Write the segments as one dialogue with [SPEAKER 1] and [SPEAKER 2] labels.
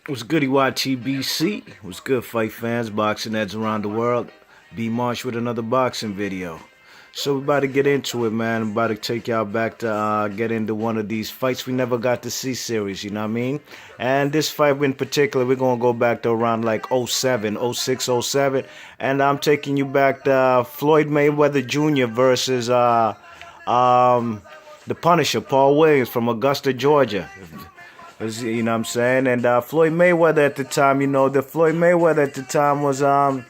[SPEAKER 1] What's goody YTBC? What's good, fight fans, boxing heads around the world? B Marsh with another boxing video. So we're about to get into it, man. I'm about to take y'all back to get into one of these fights we never got to see series, you know what I mean? And this fight in particular, we're going to go back to around like '07, '06, '07. And I'm taking you back to Floyd Mayweather Jr. versus um, the Punisher, Paul Williams from Augusta, Georgia. You know what I'm saying? And Floyd Mayweather at the time, the Floyd Mayweather at the time was the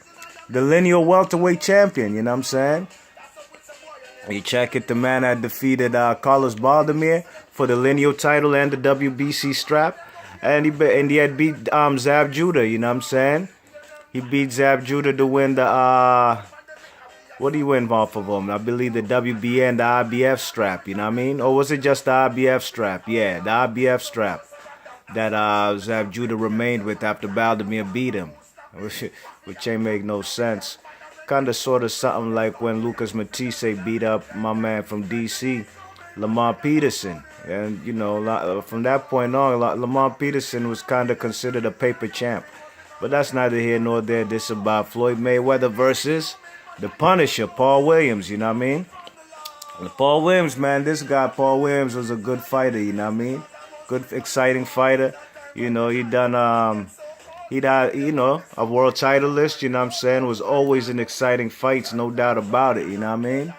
[SPEAKER 1] lineal welterweight champion, you know what I'm saying? You check it, the man had defeated Carlos Baldomir for the lineal title and the WBC strap. And he had beat Zab Judah, you know what I'm saying? He beat Zab Judah to win the, what do you win off of him? I believe the WBA and the IBF strap, you know what I mean? Or was it just the IBF strap? Yeah, the IBF strap that Zab Judah remained with after Baldomir beat him, which ain't make no sense. Kind of sort of something like when Lucas Matisse beat up my man from D.C., Lamar Peterson. And, from that point on, Lamar Peterson was kind of considered a paper champ. But that's neither here nor there. This is about Floyd Mayweather versus the Punisher, Paul Williams, you know what I mean? And Paul Williams, man, this guy, Paul Williams, was a good fighter, you know what I mean? Good, exciting fighter. He done, a world title list, you know what I'm saying? Was always in exciting fights, no doubt about it, you know what I mean?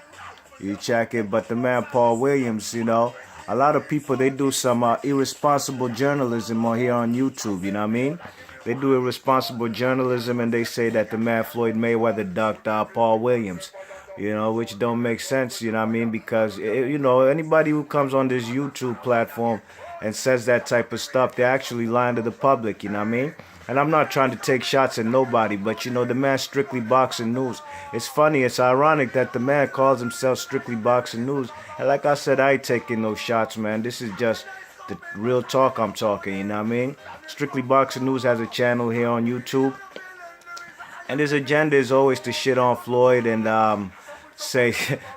[SPEAKER 1] You check it, but the man Paul Williams, a lot of people, they do some irresponsible journalism on here on YouTube, you know what I mean? They do irresponsible journalism and they say that the man Floyd Mayweather ducked Paul Williams, which don't make sense, you know what I mean? Because, anybody who comes on this YouTube platform and says that type of stuff, they're actually lying to the public, you know what I mean? And I'm not trying to take shots at nobody, but the man Strictly Boxing News. It's funny, it's ironic that the man calls himself Strictly Boxing News. And like I said, I ain't taking no shots, man. This is just the real talk I'm talking, you know what I mean? Strictly Boxing News has a channel here on YouTube. And his agenda is always to shit on Floyd and say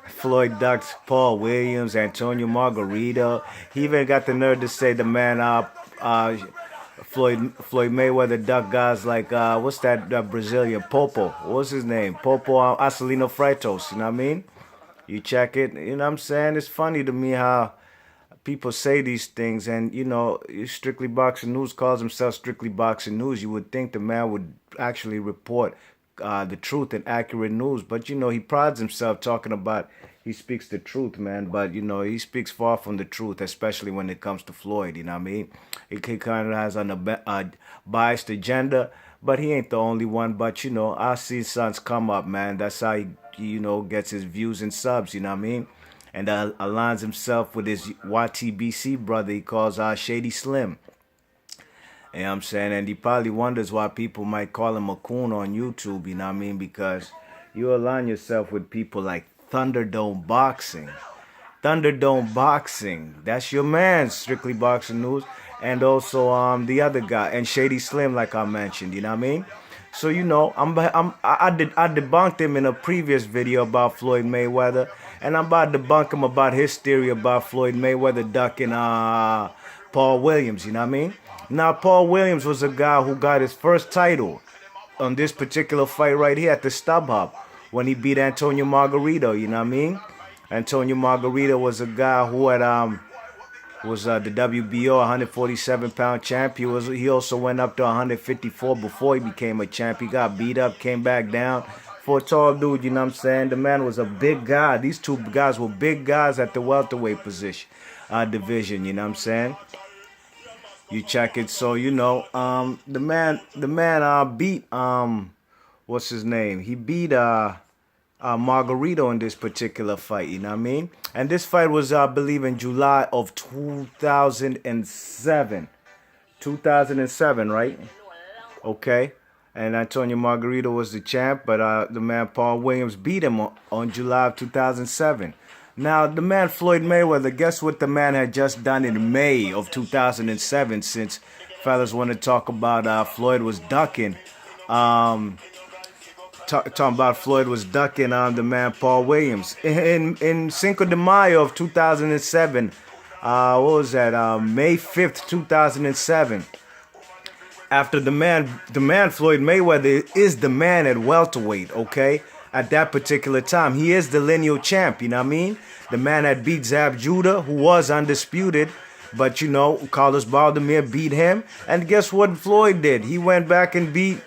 [SPEAKER 1] Floyd ducked Paul Williams, Antonio Margarito. He even got the nerve to say the man Floyd Mayweather ducked guys like what's that Brazilian Popo? What's his name? Popo Acelino Freitas. You know what I mean? You check it. You know what I'm saying? It's funny to me how people say these things, and Strictly Boxing News calls himself Strictly Boxing News. You would think the man would actually report the truth and accurate news, but he prides himself talking about he speaks the truth, man. But he speaks far from the truth, especially when it comes to Floyd. You know what I mean? He kind of has a biased agenda, but he ain't the only one. But I see sons come up, man. That's how he gets his views and subs. You know what I mean? And aligns himself with his YTBC brother he calls Shady Slim. You know what I'm saying? And he probably wonders why people might call him a coon on YouTube, you know what I mean? Because you align yourself with people like Thunderdome Boxing. Thunderdome Boxing. That's your man, Strictly Boxing News. And also the other guy, and Shady Slim, like I mentioned, you know what I mean? So, I debunked him in a previous video about Floyd Mayweather. And I'm about to debunk him about his theory about Floyd Mayweather ducking Paul Williams, you know what I mean? Now, Paul Williams was a guy who got his first title on this particular fight right here at the StubHub when he beat Antonio Margarito, you know what I mean? Antonio Margarito was a guy who had was the WBO 147-pound champ. He also went up to 154 before he became a champ. He got beat up, came back down. For a tall dude, you know what I'm saying? The man was a big guy. These two guys were big guys at the welterweight division, you know what I'm saying? You check it. So, the man beat, what's his name? He beat Margarito in this particular fight, you know what I mean? And this fight was, I believe, in July of 2007. 2007, right? Okay. And Antonio Margarito was the champ, but the man Paul Williams beat him on July of 2007. Now, the man Floyd Mayweather, guess what the man had just done in May of 2007, since fellas want to talk about Floyd was ducking. Talking about Floyd was ducking the man Paul Williams. In Cinco de Mayo of 2007, what was that, May 5th, 2007, after the man Floyd Mayweather is the man at welterweight, okay? At that particular time, he is the lineal champ. You know what I mean? The man that beat Zab Judah, who was undisputed, but Carlos Baldomir beat him, and guess what Floyd did? He went back and beat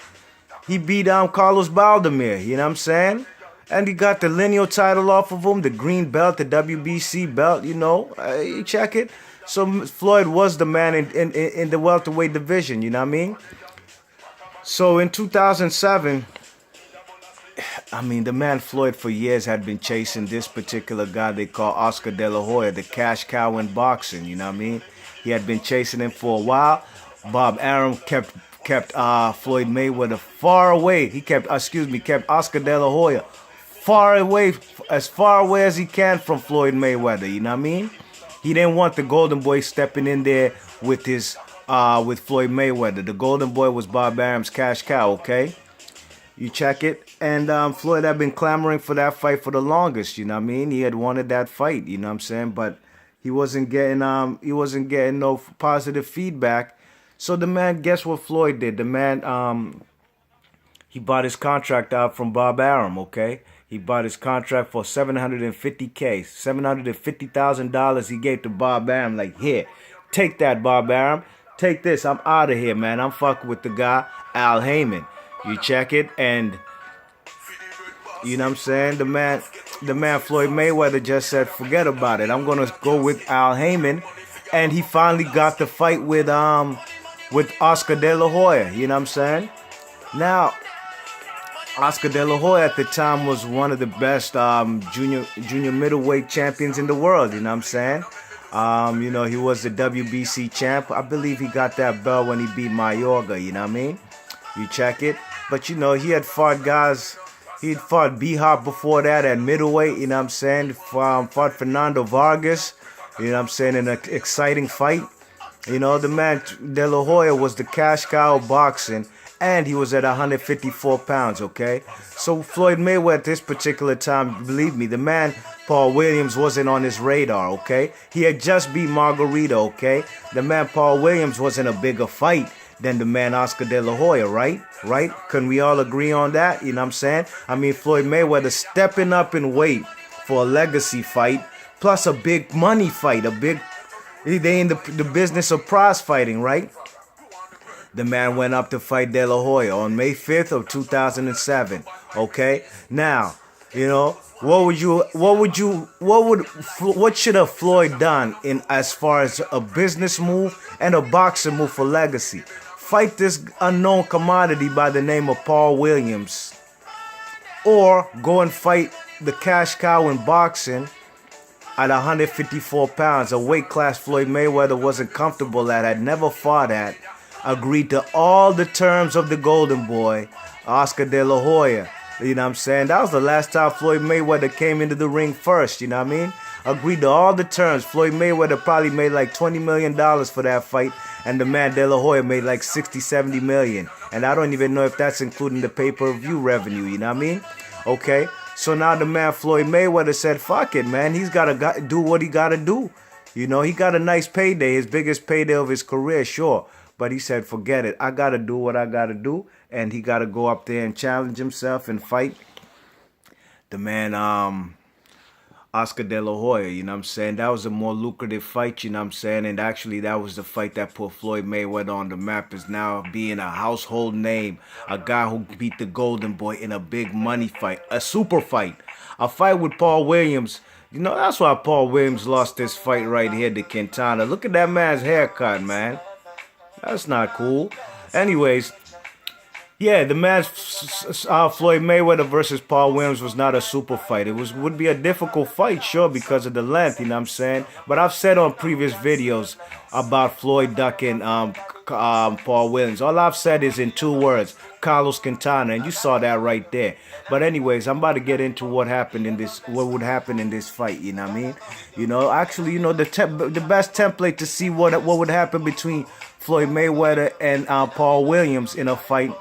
[SPEAKER 1] Carlos Baldomir. You know what I'm saying? And he got the lineal title off of him, the green belt, the WBC belt. You check it. So Floyd was the man in the welterweight division. You know what I mean? So in 2007, the man Floyd for years had been chasing this particular guy they call Oscar De La Hoya, the cash cow in boxing. You know what I mean? He had been chasing him for a while. Bob Arum kept Floyd Mayweather far away. He kept Oscar De La Hoya as far away as he can from Floyd Mayweather. You know what I mean? He didn't want the Golden Boy stepping in there with Floyd Mayweather. The Golden Boy was Bob Arum's cash cow. Okay, you check it. And Floyd had been clamoring for that fight for the longest. You know what I mean? He had wanted that fight. You know what I'm saying? But he wasn't getting no positive feedback. So the man, guess what Floyd did? The man he bought his contract out from Bob Arum. Okay. He bought his contract for $750K, $750,000 he gave to Bob Arum. Like, here, take that, Bob Arum. Take this. I'm out of here, man. I'm fucking with the guy, Al Heyman. You check it, and you know what I'm saying? The man Floyd Mayweather just said, forget about it. I'm gonna go with Al Heyman, and he finally got the fight with Oscar De La Hoya. You know what I'm saying? Now, Oscar De La Hoya at the time was one of the best junior middleweight champions in the world. You know what I'm saying? He was the WBC champ. I believe he got that belt when he beat Mayorga. You know what I mean? You check it. But he had fought guys. He'd fought B-Hop before that at middleweight. You know what I'm saying? Fought Fernando Vargas. You know what I'm saying? In an exciting fight. The man De La Hoya was the cash cow of boxing. And he was at 154 pounds, okay? So Floyd Mayweather at this particular time, believe me, the man Paul Williams wasn't on his radar, okay? He had just beat Margarita, okay? The man Paul Williams wasn't a bigger fight than the man Oscar De La Hoya, right? Right? Can we all agree on that? You know what I'm saying? Floyd Mayweather stepping up in weight for a legacy fight, plus a big money fight, they in the business of prize fighting, right? The man went up to fight De La Hoya on May 5th of 2007. Okay? Now, what should have Floyd done in as far as a business move and a boxing move for legacy? Fight this unknown commodity by the name of Paul Williams, or go and fight the cash cow in boxing at 154 pounds, a weight class Floyd Mayweather wasn't comfortable at, had never fought at. Agreed to all the terms of the Golden Boy, Oscar De La Hoya. You know what I'm saying? That was the last time Floyd Mayweather came into the ring first, you know what I mean? Agreed to all the terms. Floyd Mayweather probably made like $20 million for that fight, and the man De La Hoya made like 60, 70 million. And I don't even know if that's including the pay-per-view revenue, you know what I mean? Okay, so now the man Floyd Mayweather said, fuck it, man. He's got to do what he got to do. He got a nice payday, his biggest payday of his career, sure. But he said, forget it. I got to do what I got to do. And he got to go up there and challenge himself and fight the man Oscar De La Hoya. You know what I'm saying? That was a more lucrative fight, you know what I'm saying? And actually, that was the fight that put Floyd Mayweather on the map, is now being a household name. A guy who beat the Golden Boy in a big money fight. A super fight. A fight with Paul Williams. That's why Paul Williams lost this fight right here to Quintana. Look at that man's haircut, man. That's not cool. Anyways, yeah, the match Floyd Mayweather versus Paul Williams was not a super fight. It would be a difficult fight, sure, because of the length, you know what I'm saying? But I've said on previous videos about Floyd ducking Paul Williams. All I've said is in 2 words, Carlos Quintana, and you saw that right there. But anyways, I'm about to get into what would happen in this fight, you know what I mean? Actually, the best template to see what would happen between Floyd Mayweather and Paul Williams in a fight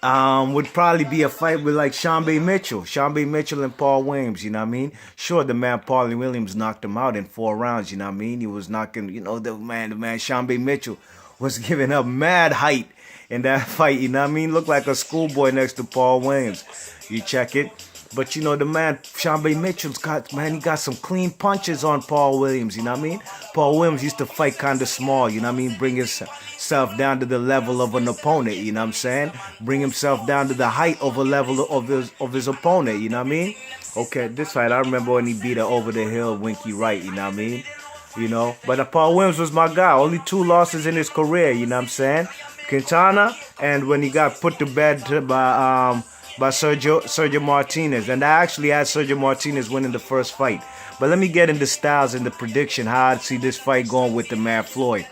[SPEAKER 1] would probably be a fight with like Shambe Mitchell and Paul Williams, you know what I mean? Sure, the man Paul Williams knocked him out in 4 rounds, you know what I mean? He was knocking, the man Shambe Mitchell, was giving up mad height in that fight, you know what I mean? Looked like a schoolboy next to Paul Williams. You check it. But you know, the man, Shambe Mitchell's got, man, he got some clean punches on Paul Williams, you know what I mean? Paul Williams used to fight kind of small, you know what I mean? Bring himself down to the level of an opponent, you know what I'm saying? Bring himself down to the height of a level of his opponent, you know what I mean? Okay, this fight, I remember when he beat her over the hill, Winky Wright, you know what I mean? You know, but Paul Williams was my guy. Only 2 losses in his career, you know what I'm saying? Quintana, and when he got put to bed by Sergio Martinez. And I actually had Sergio Martinez winning the first fight. But let me get into styles and the prediction, how I see this fight going with the man Floyd.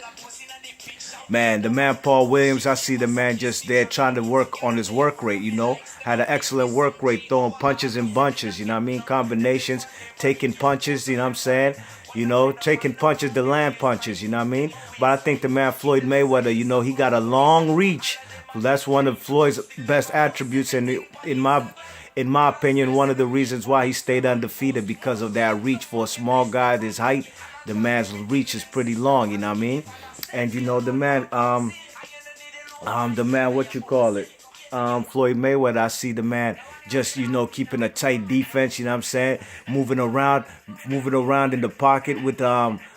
[SPEAKER 1] Man, the man Paul Williams, I see the man just there trying to work on his work rate, you know. Had an excellent work rate, throwing punches and bunches, you know what I mean? Combinations, taking punches, you know what I'm saying? You know, taking punches to land punches, you know what I mean? But I think the man Floyd Mayweather, you know, he got a long reach. That's one of Floyd's best attributes, and in my opinion, one of the reasons why he stayed undefeated, because of that reach. For a small guy this height, the man's reach is pretty long, you know what I mean? And you know, the man, what you call it, Floyd Mayweather, I see the man just, you know, keeping a tight defense, you know what I'm saying? Moving around in the pocket with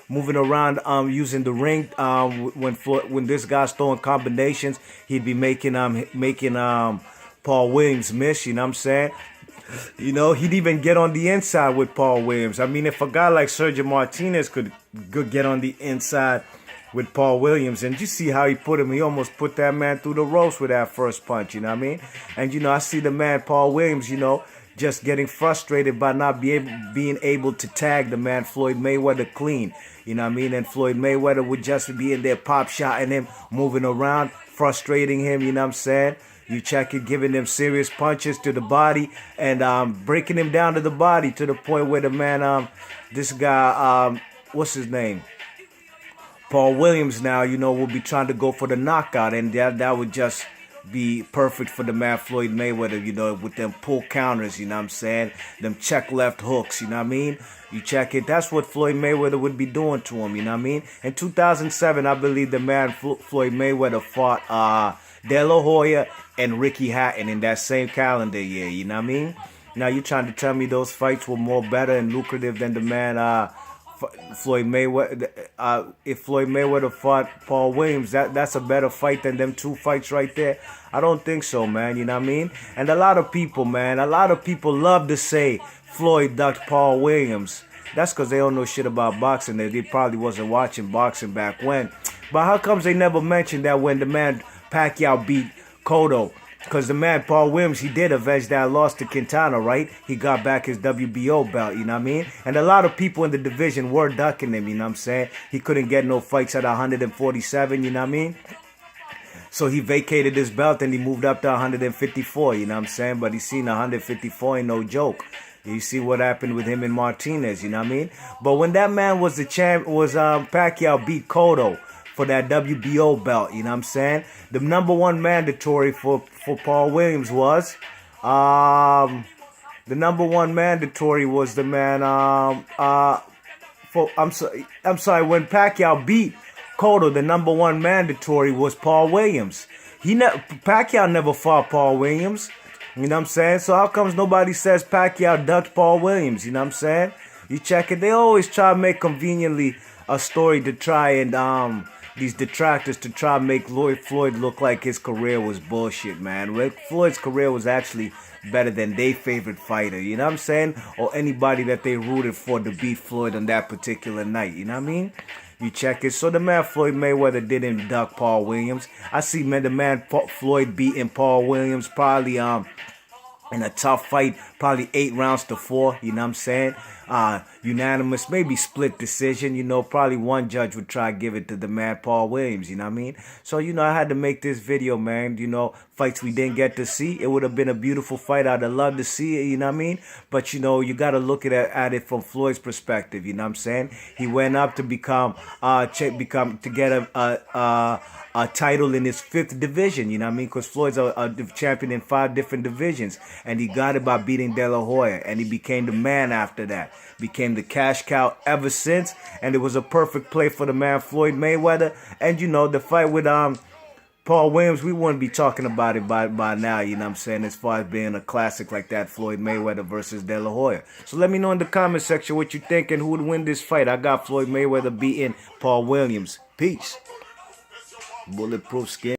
[SPEAKER 1] moving around using the ring. When this guy's throwing combinations, he'd be making Paul Williams miss, you know what I'm saying? You know, he'd even get on the inside with Paul Williams. I mean, if a guy like Sergio Martinez could get on the inside with Paul Williams, and you see how he put him, he almost put that man through the ropes with that first punch, you know what I mean? And you know, I see the man Paul Williams, you know, just getting frustrated by not being able to tag the man Floyd Mayweather clean, you know what I mean? And Floyd Mayweather would just be in there pop shotting him, moving around, frustrating him, you know what I'm saying? You check it, giving them serious punches to the body, and breaking him down to the body, to the point where the man, this guy, what's his name? Paul Williams now, you know, will be trying to go for the knockout, and that would just be perfect for the man Floyd Mayweather, you know, with them pull counters, you know what I'm saying? Them check left hooks, you know what I mean? You check it, that's what Floyd Mayweather would be doing to him, you know what I mean? In 2007, I believe the man Floyd Mayweather fought De La Hoya and Ricky Hatton in that same calendar year, you know what I mean? Now, you trying to tell me those fights were more better and lucrative than the man Floyd Mayweather? If Floyd Mayweather fought Paul Williams, that's a better fight than them 2 fights right there? I don't think so, man, you know what I mean? And a lot of people, man, love to say Floyd ducked Paul Williams. That's because they don't know shit about boxing. They probably wasn't watching boxing back when. But how comes they never mentioned that when the man Pacquiao beat Cotto? Because the man Paul Williams, he did avenge that loss to Quintana, right? He got back his WBO belt, you know what I mean? And a lot of people in the division were ducking him, you know what I'm saying? He couldn't get no fights at 147, you know what I mean? So he vacated his belt and he moved up to 154, you know what I'm saying? But he seen 154 ain't no joke. You see what happened with him and Martinez, you know what I mean? But when that man was the champ, Pacquiao beat Cotto for that WBO belt, you know what I'm saying? The number 1 mandatory for Paul Williams was the number 1 mandatory was the man I'm sorry, when Pacquiao beat Cotto, the number 1 mandatory was Paul Williams. Pacquiao never fought Paul Williams, you know what I'm saying? So how comes nobody says Pacquiao ducked Paul Williams, you know what I'm saying? You check it, they always try to make conveniently a story to try and these detractors to try to make Floyd look like his career was bullshit, man. Floyd's career was actually better than their favorite fighter, you know what I'm saying? Or anybody that they rooted for to beat Floyd on that particular night, you know what I mean? You check it. So the man Floyd Mayweather didn't duck Paul Williams. I see the man Floyd beating Paul Williams probably in a tough fight, probably 8 rounds to 4, you know what I'm saying? Unanimous, maybe split decision, you know, probably one judge would try to give it to the man Paul Williams, you know what I mean? So, you know, I had to make this video, man, you know, fights we didn't get to see. It would have been a beautiful fight. I'd have loved to see it, you know what I mean? But, you know, you got to look at it from Floyd's perspective, you know what I'm saying? He went up to become, to get a title in his 5th division, you know what I mean? Because Floyd's a champion in 5 different divisions, and he got it by beating De La Hoya, and he became the man after that. Became the cash cow ever since, and it was a perfect play for the man Floyd Mayweather. And you know, the fight with Paul Williams, we wouldn't be talking about it by now, you know what I'm saying, as far as being a classic like that, Floyd Mayweather versus De La Hoya. So let me know in the comment section what you think and who would win this fight. I got Floyd Mayweather beating Paul Williams. Peace. Bulletproof skin.